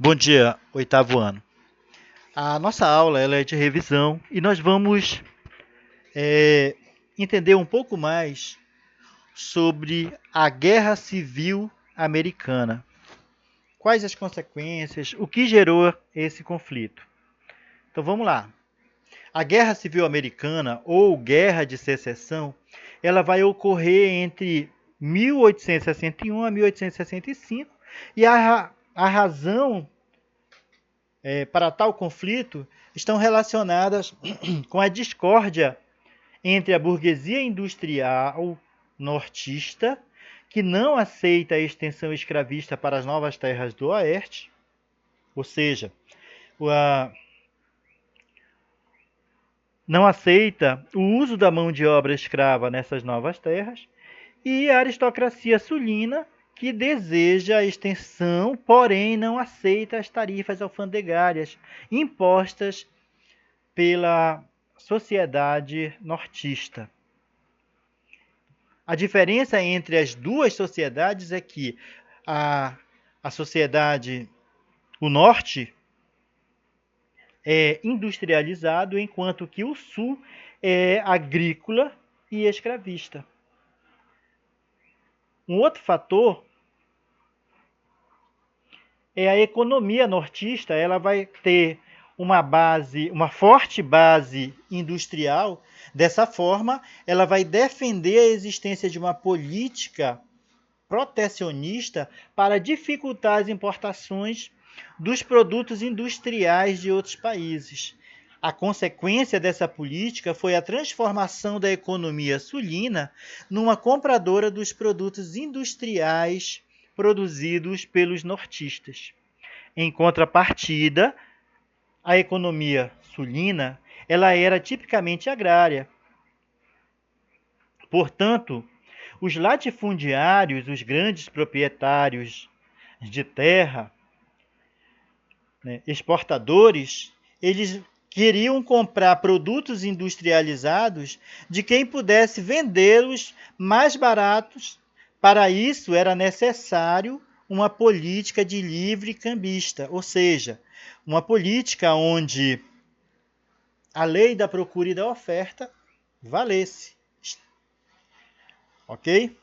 Bom dia, oitavo ano. A nossa aula ela é de revisão e nós vamos entender um pouco mais sobre a Guerra Civil Americana. Quais as consequências, o que gerou esse conflito. Então vamos lá. A Guerra Civil Americana, ou Guerra de Secessão, ela vai ocorrer entre 1861 a 1865 e a razão para tal conflito estão relacionadas com a discórdia entre a burguesia industrial nortista, que não aceita a extensão escravista para as novas terras do Oeste, ou seja, não aceita o uso da mão de obra escrava nessas novas terras, e a aristocracia sulina, que deseja a extensão, porém não aceita as tarifas alfandegárias impostas pela sociedade nortista. A diferença entre as duas sociedades é que a sociedade, o norte, é industrializado, enquanto que o sul é agrícola e escravista. Um outro fator é a economia nortista, ela vai ter uma forte base industrial. Dessa forma, ela vai defender a existência de uma política protecionista para dificultar as importações dos produtos industriais de outros países. A consequência dessa política foi a transformação da economia sulina numa compradora dos produtos industriais produzidos pelos nortistas. Em contrapartida, a economia sulina ela era tipicamente agrária. Portanto, os latifundiários, os grandes proprietários de terra, né, exportadores, eles queriam comprar produtos industrializados de quem pudesse vendê-los mais baratos. Para isso, era necessário uma política de livre cambista, ou seja, uma política onde a lei da procura e da oferta valesse. Ok?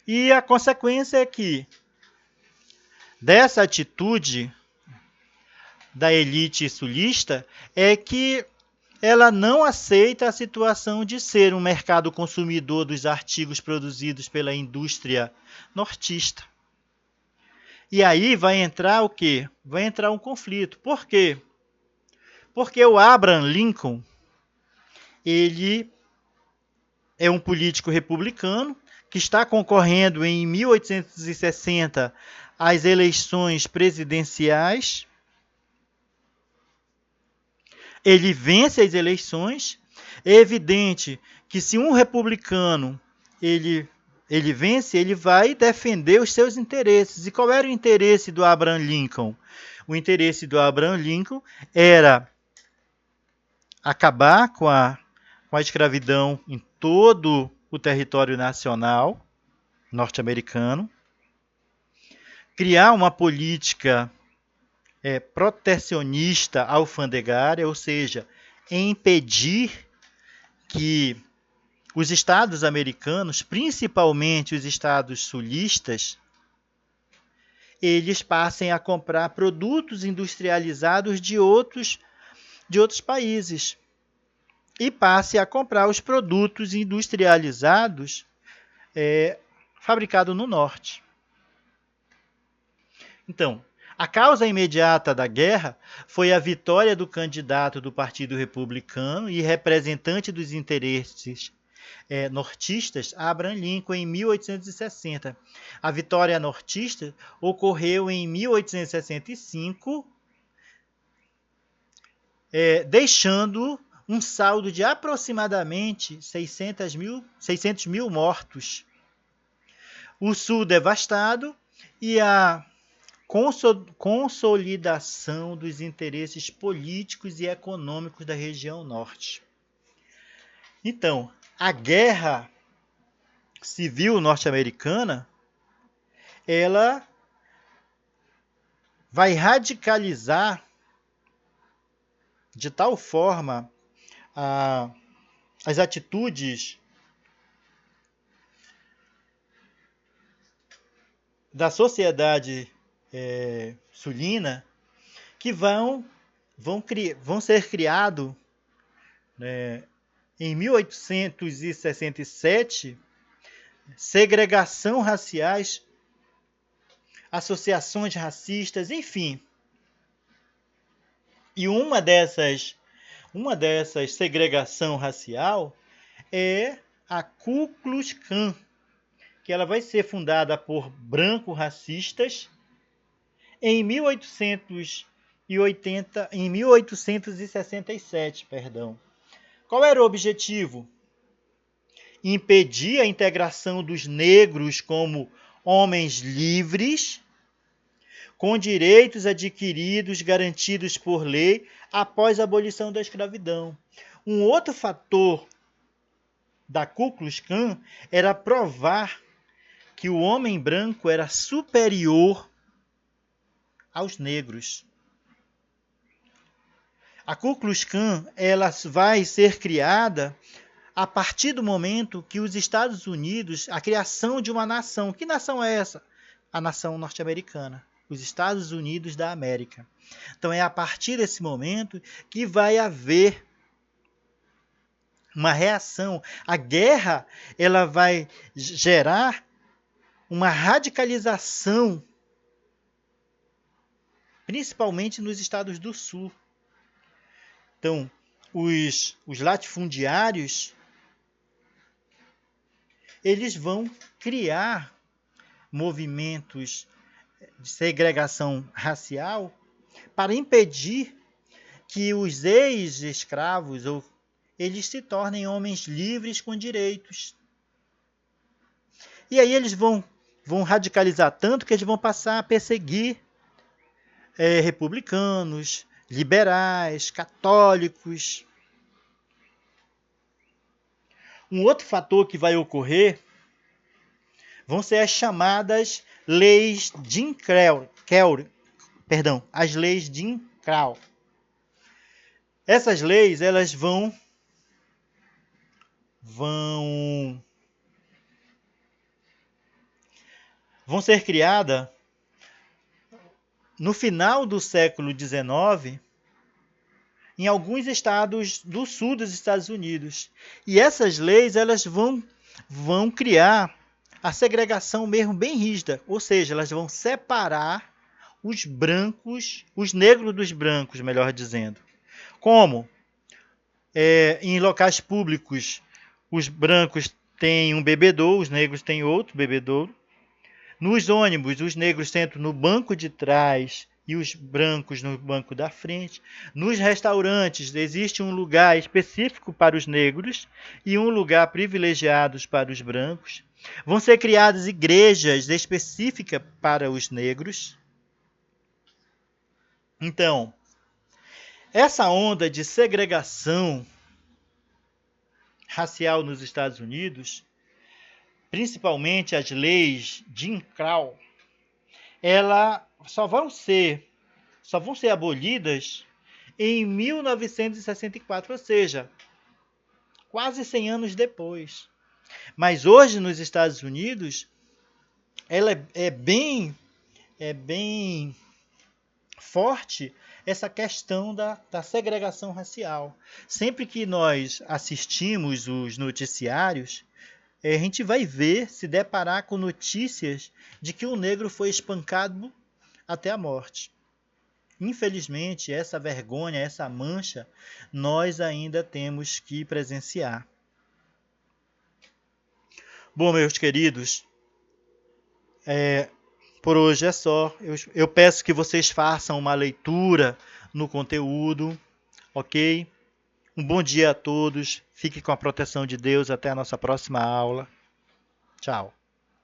E a consequência é que dessa atitude da elite sulista é que ela não aceita a situação de ser um mercado consumidor dos artigos produzidos pela indústria nortista. E aí vai entrar o quê? Vai entrar um conflito. Por quê? Porque o Abraham Lincoln, ele é um político republicano que está concorrendo em 1860 às eleições presidenciais. Ele vence as eleições. É evidente que se um republicano ele vence, ele vai defender os seus interesses. E qual era o interesse do Abraham Lincoln? O interesse do Abraham Lincoln era acabar com a escravidão em todo o território nacional norte-americano, criar uma política protecionista alfandegária, ou seja, impedir que os estados americanos, principalmente os estados sulistas, eles passem a comprar produtos industrializados de outros países e passem a comprar os produtos industrializados fabricados no norte. Então, a causa imediata da guerra foi a vitória do candidato do Partido Republicano e representante dos interesses nortistas, Abraham Lincoln, em 1860. A vitória nortista ocorreu em 1865, deixando um saldo de aproximadamente 600 mil mortos. O sul devastado e a consolidação dos interesses políticos e econômicos da região norte. Então, a guerra civil norte-americana, ela vai radicalizar de tal forma as atitudes da sociedade sulina que vão ser criados, né, em 1867, segregação raciais, associações racistas, enfim. E uma dessas segregação racial é a Ku Klux Klan, que ela vai ser fundada por brancos racistas em 1867, perdão. Qual era o objetivo? Impedir a integração dos negros como homens livres, com direitos adquiridos garantidos por lei após a abolição da escravidão. Um outro fator da Ku Klux Klan era provar que o homem branco era superior aos negros. A Ku Klux Klan ela vai ser criada a partir do momento que os Estados Unidos, a criação de uma nação. Que nação é essa? A nação norte-americana, os Estados Unidos da América. Então é a partir desse momento que vai haver uma reação. A guerra ela vai gerar uma radicalização, principalmente nos estados do sul. Então, os latifundiários, eles vão criar movimentos de segregação racial para impedir que os ex-escravos eles se tornem homens livres com direitos. E aí eles vão radicalizar tanto que eles vão passar a perseguir republicanos, liberais, católicos. Um outro fator que vai ocorrer vão ser as chamadas leis Jim Crow, as leis Jim Crow. Essas leis elas vão ser criadas no final do século XIX em alguns estados do sul dos Estados Unidos. E essas leis elas vão criar a segregação mesmo bem rígida, ou seja, elas vão separar os negros dos brancos, melhor dizendo. Como? Em locais públicos, os brancos têm um bebedouro, os negros têm outro bebedouro. Nos ônibus, os negros sentam no banco de trás e os brancos no banco da frente. Nos restaurantes, existe um lugar específico para os negros e um lugar privilegiado para os brancos. Vão ser criadas igrejas específicas para os negros. Então, essa onda de segregação racial nos Estados Unidos, principalmente as leis Jim Crow, elas só vão ser abolidas em 1964, ou seja, quase 100 anos depois. Mas hoje nos Estados Unidos, ela é bem forte essa questão da segregação racial. Sempre que nós assistimos os noticiários, a gente vai se deparar com notícias de que o negro foi espancado até a morte. Infelizmente, essa vergonha, essa mancha, nós ainda temos que presenciar. Bom, meus queridos, por hoje é só. Eu peço que vocês façam uma leitura no conteúdo, ok? Um bom dia a todos. Fique com a proteção de Deus. Até a nossa próxima aula. Tchau.